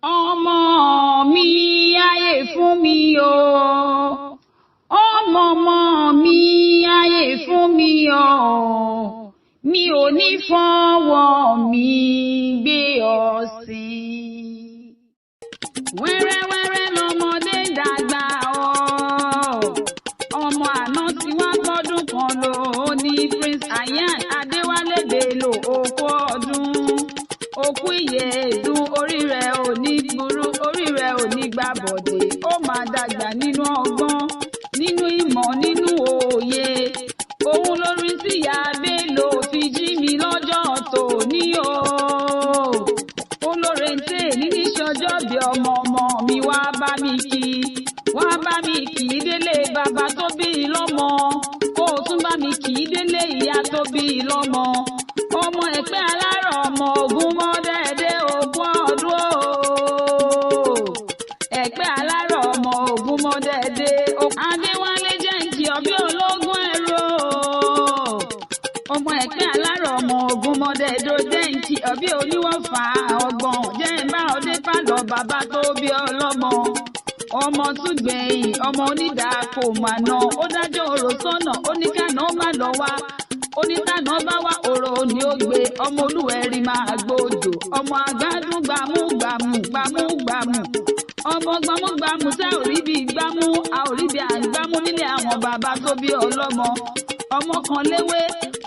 ọmọ mi ayé fún mi o, ọmọ mi ayé fún mi o, mi ò ní fọwọ́ mi gbé ọ sí. Wẹ́rẹ́wẹ́rẹ́ lọmọdé dàgbà o, ọmọ àná tí wọ́n gbọ́dún kan lò ó ní Prince Ayan Adéwálé Bello okú ọdún, okú ìyèdún, orí rẹ̀ ò ní burú, orí rẹ̀ ò ní gbà bọ̀dé, ó máa dàgbà nínú ọgbọ́n, nínú ìmọ̀, nínú òye. Òun lórí tí ìyá Bello fi jí mi lọ́jọ́ tòní o. Olórente ní níṣọjọ́ bí ọmọ mi wá bá mi kí, wá bá mi kì í délé bàbá tó bí i lọ́mọ, kó o tún bá mi kì í délé ìyá tó bí i lọ́mọ. Ọmọ Ẹ̀pẹ́ alárọ̀ ọmọ Ògún mọ́dẹ́dẹ́ ogún ọdún o. Ẹ̀pẹ́ alárọ̀ ọmọ Ògún mọ́dẹ́dẹ́ Adéwálé jẹ́ ìkì ọbí ológun ẹ̀rọ. Ọmọ Ẹ̀pẹ́ alárọ̀ ọmọ Ògún mọ́dẹ́dẹ́ jẹ́ ìkì ọbí oníwọ̀fà ọgbọ̀n, jẹ́ ìbá ọdẹ pàlọ́ bàbá tó bí ọlọ́mọ. Ọmọ tún gbẹ̀yìn, ọmọ onídàá kò mà ná, ó dájọ́ òrò sọ́nà, ó ní kàná má lọ wá, onítànà bá wá òrò ni ó gbé, ọmọ olúwẹ̀rí máa gbòdò, ọmọ àgbàdùn gbàmúgbàmù gbàmúgbàmù, ọmọ gbàmúgbàmù tá ò rí bí gbàmú, a ò rí bí àgbàmú nílé àwọn bàbá tó bí ọlọ́mọ. Ọmọ kan léwé,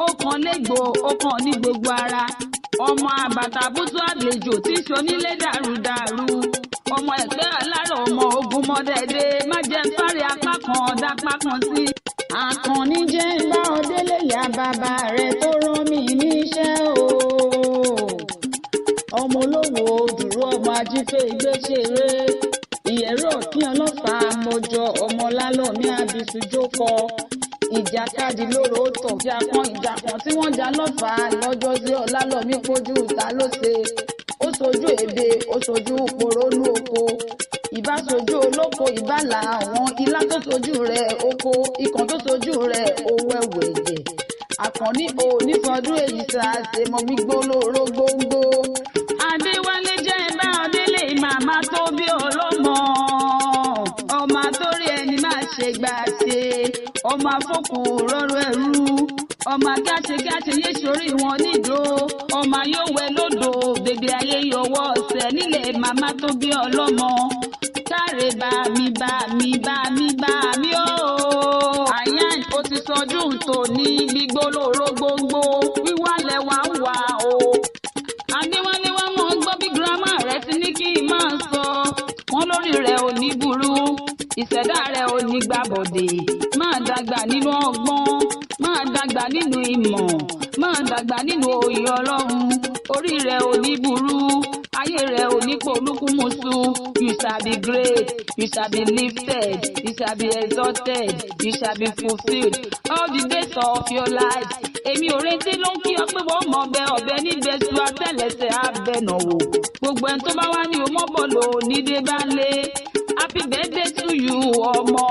ó kan légbò, ó kan ní gbogbo ara, ọmọ àbàtàbútú àlejò tí ṣonílé dàrúdàrú. Ọmọ Ẹ̀pẹ́ alárọ̀ ọmọ Ògún mọ́dẹ́dẹ́, má jẹ́ ń fárí apá kan dápá kan sí. Àkànní jẹ́ ń bá ọ délé ìyá bàbá rẹ̀ tó rán mi níṣẹ́ o. Ọmọ olówó dúró ọmọ ajífẹ́ ìgbéṣeré, ìyẹ̀rọ kí ọlọ́fà mọ́jọ ọmọ lálọ́mí àbísùjókọ. Ìjàkadì lóró tàn ìjàkan tí wọ́n jà lọ́fà lọ́jọ́ sí ọlálọ́mí pójú ta ló ṣe. Ó sojú èbe, ó sojú porónú oko, ìbá sojú olóko, ìbálà àwọn ilá tó sojú rẹ̀ oko, ikàn tó sojú rẹ̀ owó ẹ̀wẹ̀ ẹ̀jẹ̀. Àkànní o nífọdún èyí ṣàṣe mọ gbígbó lóró gbóngbó. Adéwálé jẹ́ ẹ̀bá ọdẹ́lé màmá tó bí ọlọ́mọ, ọmọ àtórí ẹni máa ṣe gbà ṣe, ọmọ afọ́kù rọrùn ẹ̀rú, ọmọ agáṣegáṣe yé sórí wọn nídò, ọmọ ayówẹ lódò bèbè ayé yọwọ́ ọ̀sẹ̀ nílé màmá tó bí ọlọ́mọ. Káre bá mi o. Ayan ó ti sọdún tòní gbígbó lóró gbóngbó, wíwálẹ̀ wá ń wà o. Adéwálé wá mọ́ gbọ́ bí girama rẹ̀ ti ní kí n máa sọ, wọ́n lórí rẹ̀ ò ní burú, ìṣẹ̀dá rẹ̀ ò ní gbàbọ̀dè, máa dàgbà nínú ọgbọ́n, máa dàgbà nínú ìmọ̀, máa dàgbà nínú òye Ọlọ́run, orí rẹ̀ ò ní burú, ayé rẹ̀ ò ní polúkúmuṣu. You shall be great, you shall be lifted, you shall be exalted, you shall be fulfilled all the days of your life. Èmi Orente ló ń kí ọ pé wọ́n mọ̀ ọbẹ̀ níbẹ̀ su àtẹ̀lẹsẹ̀ abẹ́nàwó. Gbogbo ẹni tó bá wá ní omọ́bọ̀lò nídé bá lé. Happy birthday to you, ọmọ.